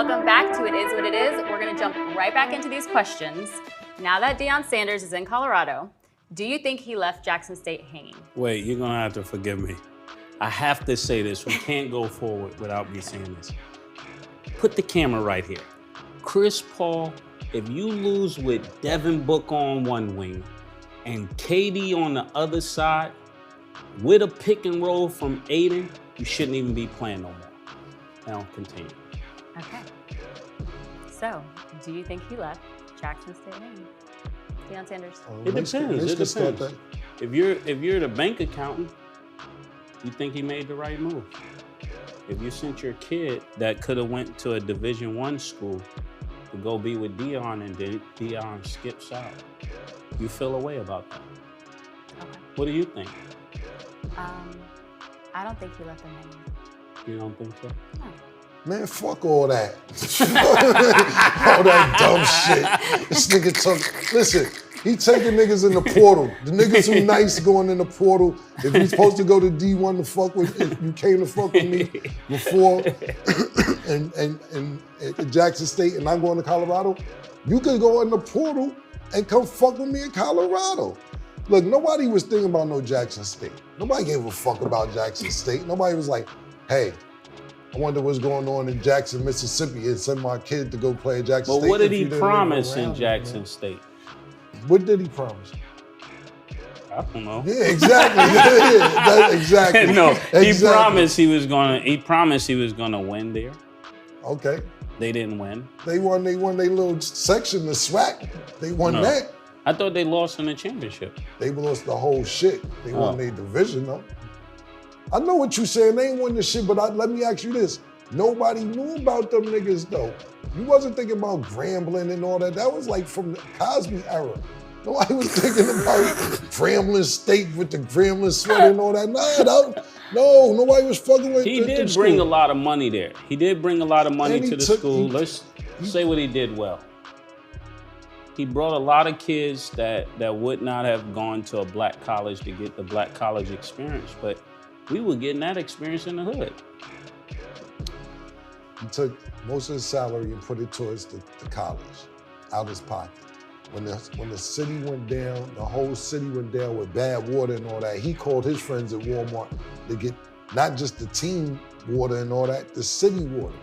Welcome back to It Is What It Is. We're going to jump right back into these questions. Now that Deion Sanders is in Colorado, do you think he left Jackson State hanging? Wait, you're going to have to forgive me. I have to say this. We can't go forward without me saying this. Put the camera right here. Chris Paul, if you lose with Devin Booker on one wing and KD on the other side, with a pick and roll from Aiden, you shouldn't even be playing no more. Now, continue. Okay. So, do you think he left Jackson State hanging? Deion Sanders? It depends. It depends. If you're the bank accountant, you think he made the right move. If you sent your kid that could have went to a Division I school to go be with Deion and then Deion skips out, you feel a way about that. Okay. What do you think? I don't think he left him hanging. You don't think so? No. Man, fuck all that. All that dumb shit. This nigga took, listen, he taking niggas in the portal. The niggas who nice going in the portal. If you supposed to go to D1 to fuck with, if you came to fuck with me before and Jackson State and I'm going to Colorado, you could go in the portal and come fuck with me in Colorado. Look, nobody was thinking about no Jackson State. Nobody gave a fuck about Jackson State. Nobody was like, hey, I wonder what's going on in Jackson, Mississippi, and send my kid to go play at Jackson State. But what did he promise in Jackson State? What did he promise? I don't know. Yeah, exactly. Exactly. No, exactly. He promised he was gonna win there. Okay. They didn't win. They won their little section, the SWAC. They won that. I thought they lost in the championship. They lost the whole shit. They won their division though. I know what you're saying. They ain't won the shit, but let me ask you this. Nobody knew about them niggas though. You wasn't thinking about Grambling and all that. That was like from the Cosby era. Nobody was thinking about Grambling State with the Grambling sweater and all that. No, nobody was fucking with. He did bring a lot of money there. He did bring a lot of money to the school. Let's say what he did well. He brought a lot of kids that would not have gone to a black college to get the black college experience, but we were getting that experience in the hood. He took most of his salary and put it towards the college, out his pocket. When the city went down, the whole city went down with bad water and all that, he called his friends at Walmart to get not just the team water and all that, the city water.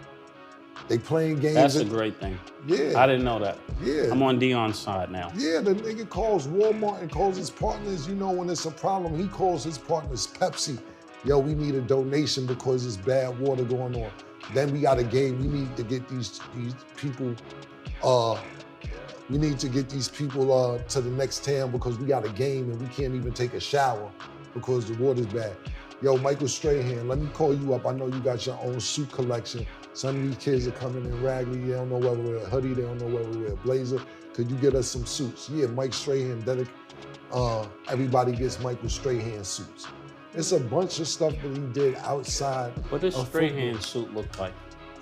They playing games. That's a great thing. Yeah. I didn't know that. Yeah. I'm on Deion's side now. Yeah, the nigga calls Walmart and calls his partners, when it's a problem, he calls his partners Pepsi. Yo, we need a donation because there's bad water going on. Then we got a game, we need to get these people, to the next town because we got a game and we can't even take a shower because the water's bad. Yo, Michael Strahan, let me call you up. I know you got your own suit collection. Some of these kids are coming in raggedy. They don't know whether wear a hoodie. They don't know whether wear a blazer. Could you get us some suits? Yeah, Mike Strahan, everybody gets Michael Strahan suits. It's a bunch of stuff that he did outside. What does Strahan suit look like?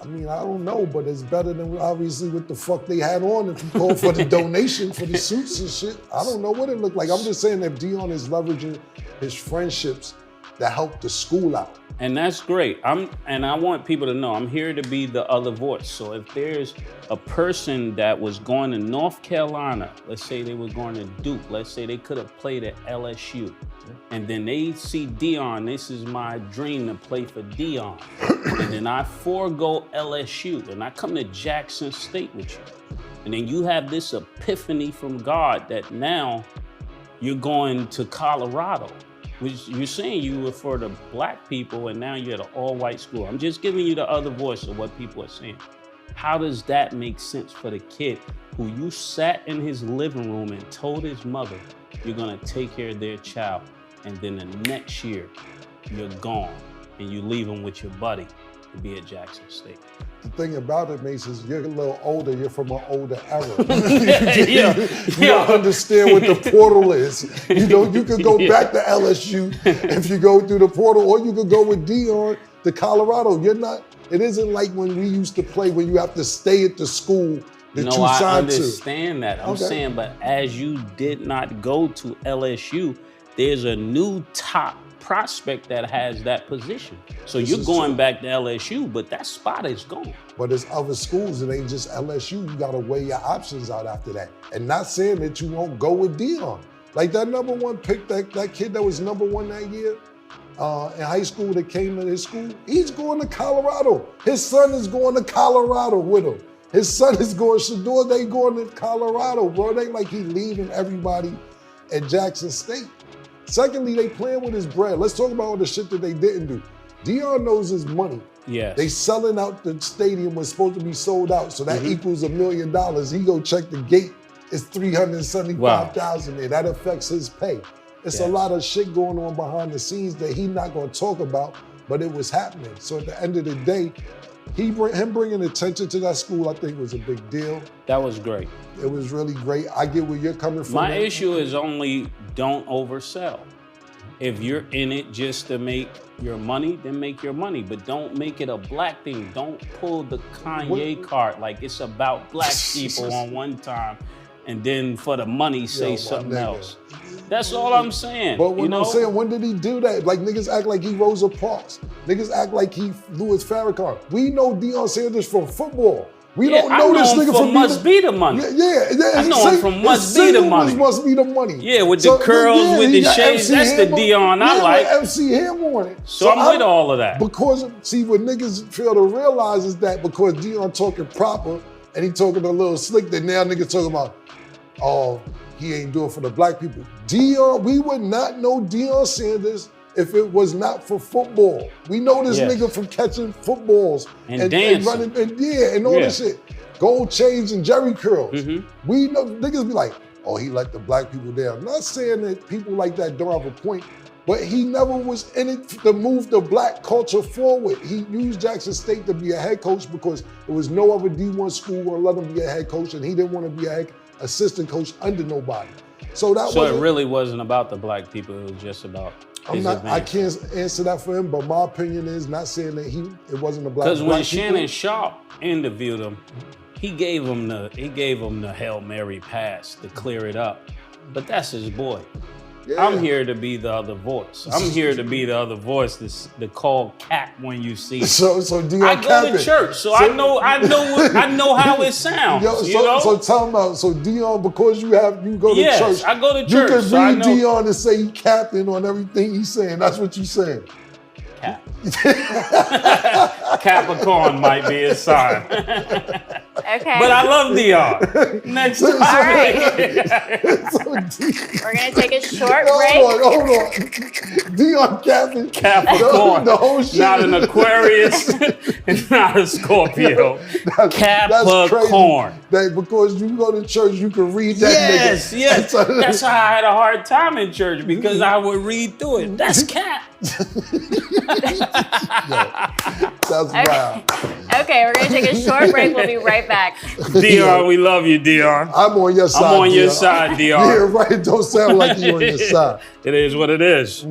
I mean, I don't know, but it's better than obviously what the fuck they had on if you call for the donation for the suits and shit. I don't know what it looked like. I'm just saying that Deion is leveraging his friendships to help the school out. And that's great. And I want people to know I'm here to be the other voice. So if there's a person that was going to North Carolina, let's say they were going to Duke, let's say they could have played at LSU, and then they see Deion, this is my dream to play for Deion. And then I forego LSU and I come to Jackson State with you. And then you have this epiphany from God that now you're going to Colorado. Which you're saying you were for the black people and now you're at an all-white school. I'm just giving you the other voice of what people are saying. How does that make sense for the kid who you sat in his living room and told his mother you're gonna take care of their child, and then the next year you're gone and you leave him with your buddy to be at Jackson State? The thing about it, Mase, is you're a little older, you're from an older era. You don't understand what the portal is. You could go back to LSU if you go through the portal, or you could go with Deion to Colorado. It isn't like when we used to play when you have to stay at the school that you signed to. I understand that. I'm saying, but as you did not go to LSU, there's a new top prospect that has that position. So This you're is going true. back to LSU, but that spot is gone. But there's other schools, it ain't just LSU. You gotta weigh your options out after that. And not saying that you won't go with Deion. Like that number one pick, that kid that was number one that year in high school that came to his school, he's going to Colorado. His son is going to Colorado with him. His son is going, Shador, they going to Colorado, bro. It ain't like he leaving everybody at Jackson State. Secondly, they playing with his bread. Let's talk about all the shit that they didn't do. Deion knows his money. Yes. They selling out the stadium was supposed to be sold out, so that equals $1 million. He go check the gate. It's 375,000 there. That affects his pay. It's a lot of shit going on behind the scenes that he's not going to talk about, but it was happening. So at the end of the day, him bringing attention to that school, I think was a big deal. That was great. It was really great. I get where you're coming from. My issue is only don't oversell. If you're in it just to make your money, then make your money, but don't make it a black thing. Don't pull the Kanye card like it's about black people on one time and then for the money say something else. That's all I'm saying. But when I'm saying, when did he do that? Like niggas act like he Rosa Parks. Niggas act like he Louis Farrakhan. We know Deion Sanders from football. We don't know this nigga from Must Be the Money. Yeah. I know him from Must Be the Money. Must Be the Money. Yeah, with the curls, with the shades. That's the Deion I like. MC Hammer on it. So I'm with all of that. Because, see, what niggas fail to realize is that because Deion talking proper and he talking a little slick, that now niggas talking about, oh, he ain't doing for the black people. Deion, we would not know Deion Sanders if it was not for football. We know this nigga from catching footballs and running and all this shit. Gold chains and jerry curls. We know niggas be like, oh, he let the black people down. Not saying that people like that don't have a point, but he never was in it to move the black culture forward. He used Jackson State to be a head coach because there was no other D1 school gonna let him be a head coach, and he didn't want to be a assistant coach under nobody. So it really wasn't about the black people, it was just about I can't answer that for him, but my opinion is not saying that it wasn't a black. Because when Shannon Sharp interviewed him, he gave him the Hail Mary pass to clear it up. But that's his boy. Yeah. I'm here to be the other voice. I'm here to be the other voice to call Cap when you see it. So Deion I go to church, so I know how it sounds. So tell him out. So Deion, because you go to church. I go to church. You can read Deion and say he captain on everything he's saying. That's what you're saying. Cap. Capricorn might be his sign. Okay. But I love Deion. Next time. All right. We're going to take a short break. Hold on. Deion captain. Capricorn. The whole shit. Not an Aquarius. And not a Scorpio. Capricorn. That because you go to church, you can read that nigga. Yes. That's how I had a hard time in church, because I would read through it. That's Cap. That's wild. Okay, we're going to take a short break. We'll be right back. Deion, we love you, Deion. I'm on your side. I'm on your side, Deion. Yeah, right. Don't sound like you on your side. It is what it is.